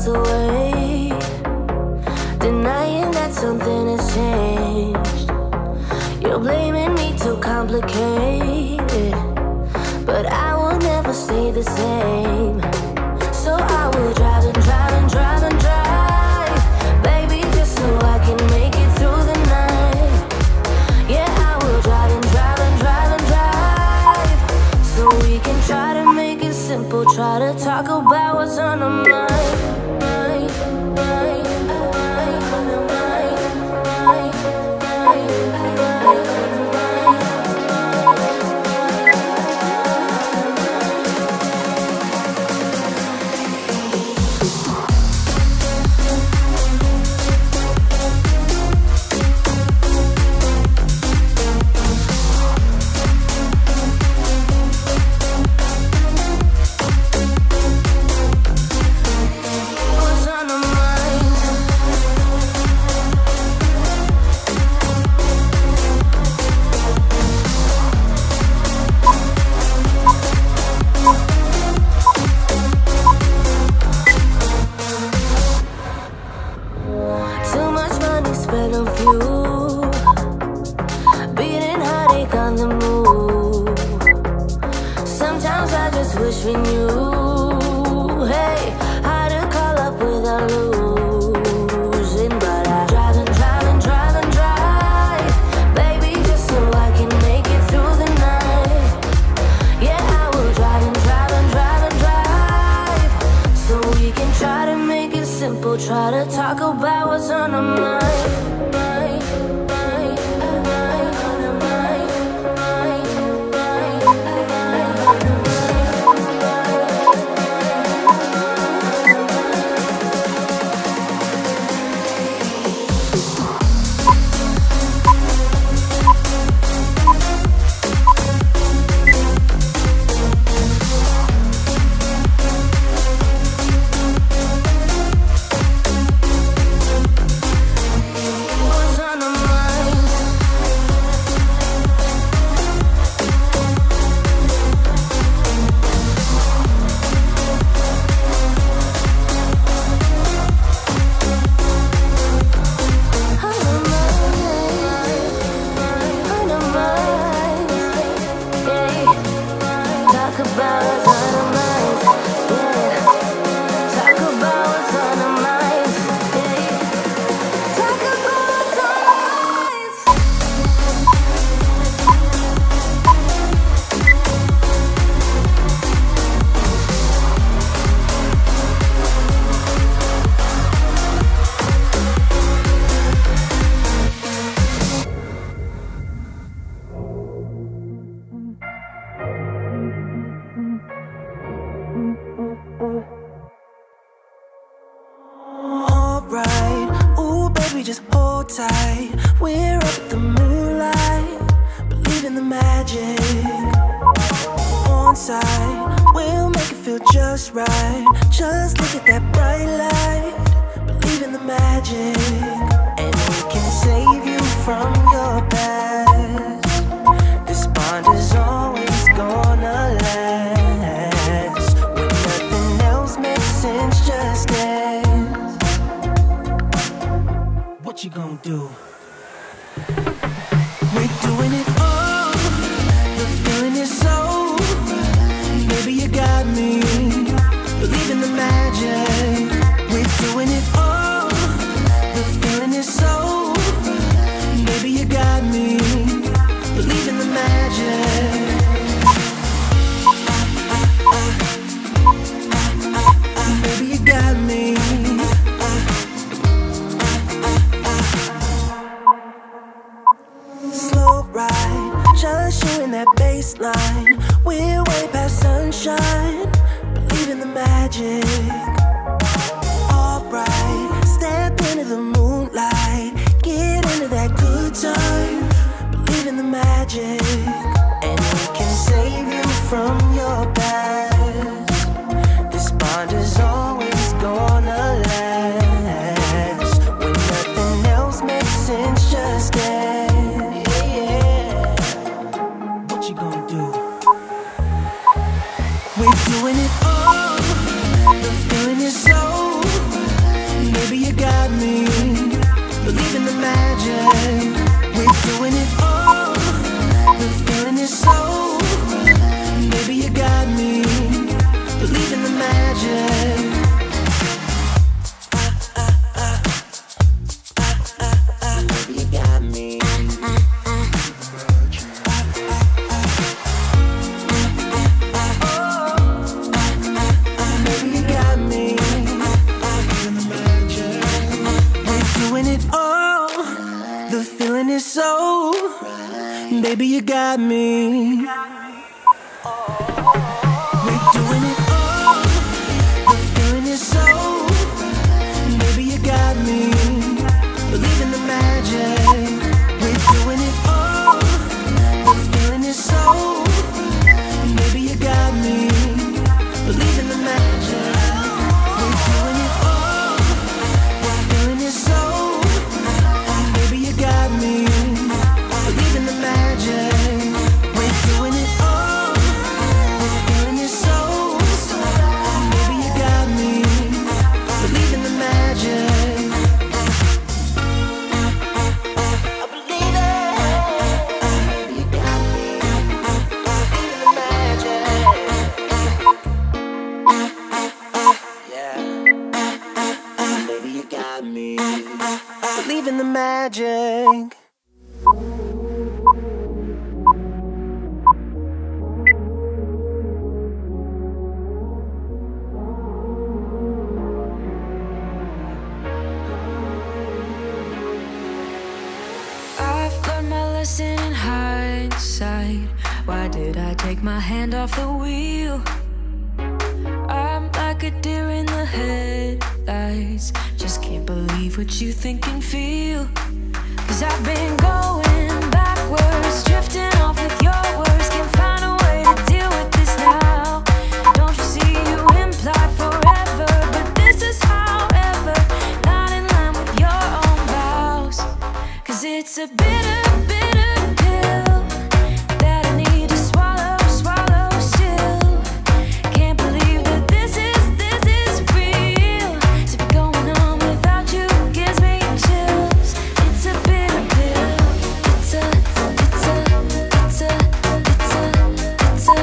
miles away, denying that something has changed. You're blaming me too complicated, but I will never stay the same. So I will drive and drive and drive and drive, baby, just so I can make it through the night. Yeah, I will drive and drive and drive and drive, so we can try to make it simple. Try to talk about what's on our mind. Spent on fuel, beating heartache on the move. Sometimes I just wish we knew, hey, how to call up without losing. But I drive and drive and drive and drive, baby, just so I can make it through the night. Yeah, I will drive and drive and drive and drive, so we can try to make it simple. Try to talk about what's on our mind. Just hold tight, we're up at the moonlight, believe in the magic. On side, we'll make it feel just right. Just look at that bright light, believe in the magic. And we can save you from your past. This bond is always gonna last. When nothing else makes sense, just dance. What you gonna do? We're doing it all, the feeling is so. Maybe you got me, believe in the magic. We're doing it all, the feeling is so. Maybe you got me, believe in the magic. Maybe you got me. Slow ride, just you in that baseline. We're way past sunshine, believe in the magic. Alright, step into the moonlight, get into that good time, believe in the magic. And we can save you from your past. This bond is always gonna last. When nothing else makes sense, just dance. We're doing it all, the feeling is so. We're doing it all. The feeling is so. Baby, you got me. Believe in the magic. Baby, you got me. Baby, you got me. We're doing it all. The feeling is so. Baby, you got me. We're doing it all. The feeling is so. Baby, you got me. Believe in the magic. We're doing it all. The feeling is so. Baby, you got me. Believe in the magic. We're doing it all. The feeling is so. Baby, you got me. Believe in the magic. We're doing it all. The feeling is so. Baby, you got me. Believe in the magic. I believe it. Baby, you got me. Believe in the magic. Yeah. Baby, you got me. Believe in the magic. I've learned my lesson in hindsight. Why did I take my hand off the wheel? I'm like a deer in the headlights. Just can't believe what you think and feel. 'Cause I've been going backwards, drifting off with your words. Can't find a way to deal with this now. Don't you see you implied forever, but this is however, not in line with your own vows. 'Cause it's a bitter, bitter pill that I need to swallow, swallow still. Can't believe that this is real. To be going on without you gives me chills. It's a bitter pill. It's a, it's a, it's a, it's a, it's a,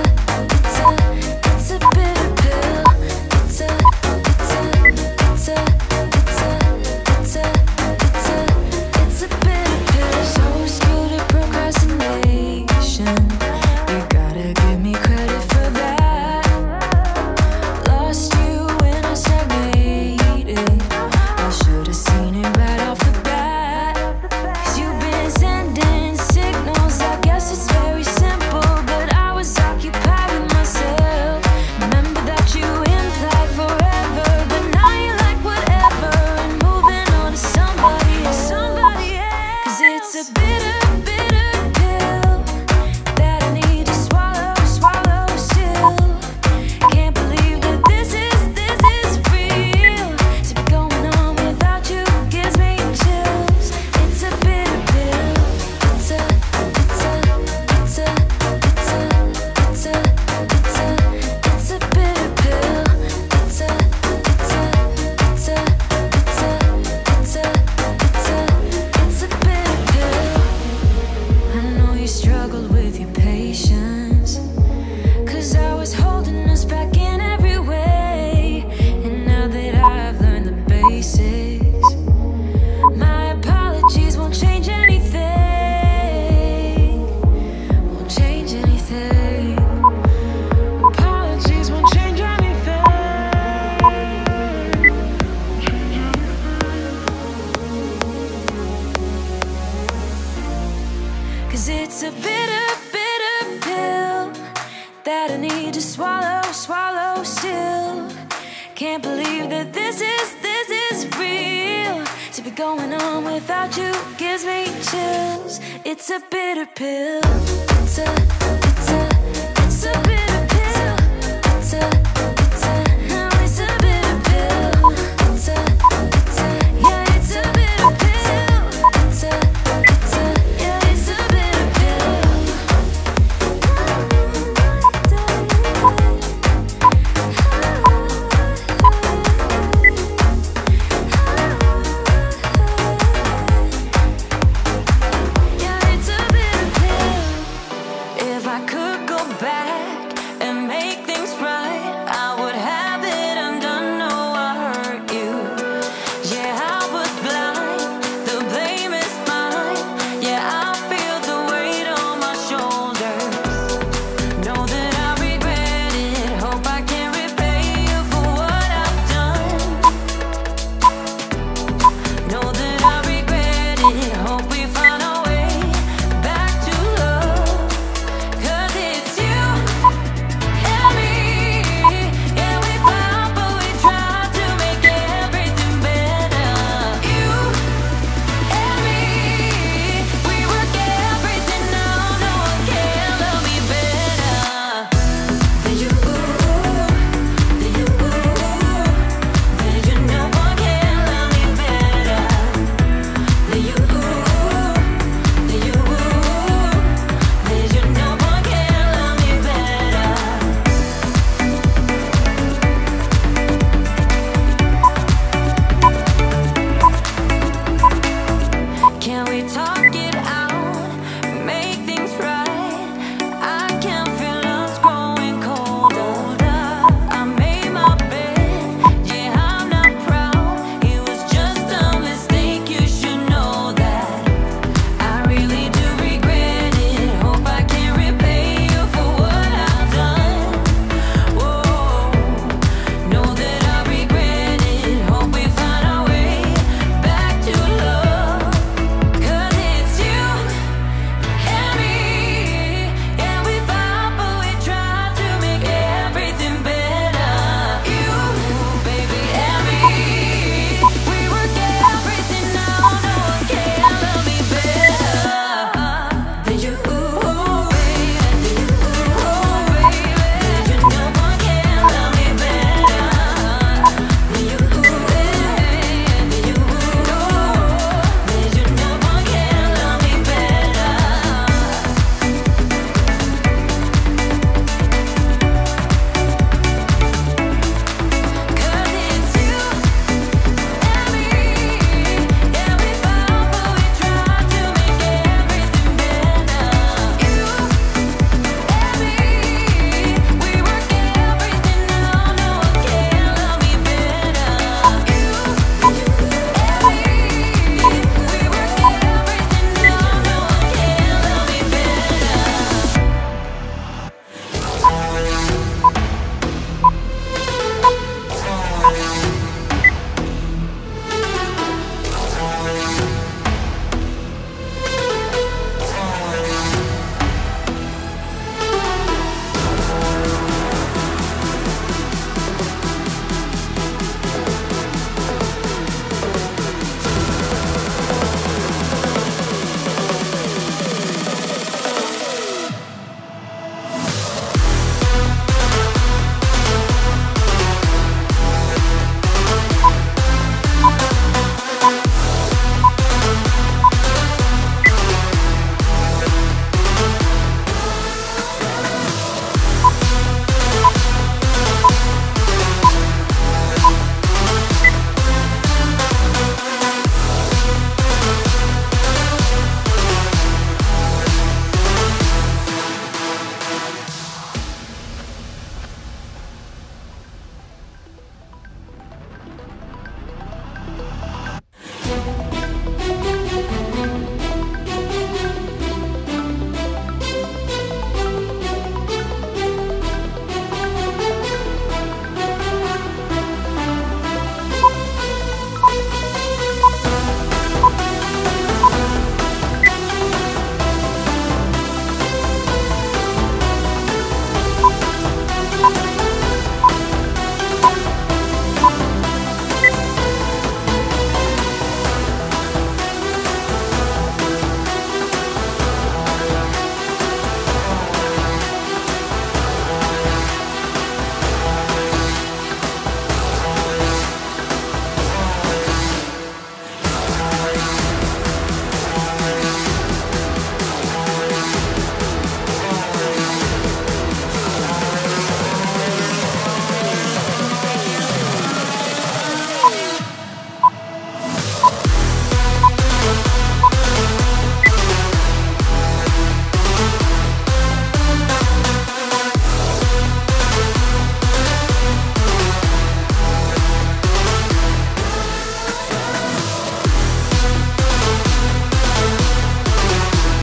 it's a, it's a bitter pill. It's a, it's a, it's a, it's a, it's a, it's a, it's a bitter pill. So skilled at procrastination. You gotta give me credit for that. Lost you when I stagnated. I should've seen it right off the bat. 'Cause you've been sending signals. I guess it's very simple, but I was occupied with myself. Remember that you implied forever, but now you like whatever and moving on to somebody else. 'Cause it's a bitter, bitter pill that I need to swallow, swallow still. Can't believe that this is real. To be going on without you gives me chills. It's a bitter pill. It's a, it's a, it's a, it's a, it's a, it's a, it's a bitter pill. It's a, it's a, it's a, it's a, it's a, it's a, it's a bitter pill. I know you struggled with your patience, 'cause I was holding us back in every way. And now that I've learned the basics, my apologies won't change anything. Won't change anything. Apologies won't change anything. 'Cause it's a bitter, bitter pill that I need to swallow, swallow still. Can't believe that this is real. To be going on without you gives me chills. It's a bitter pill. It's a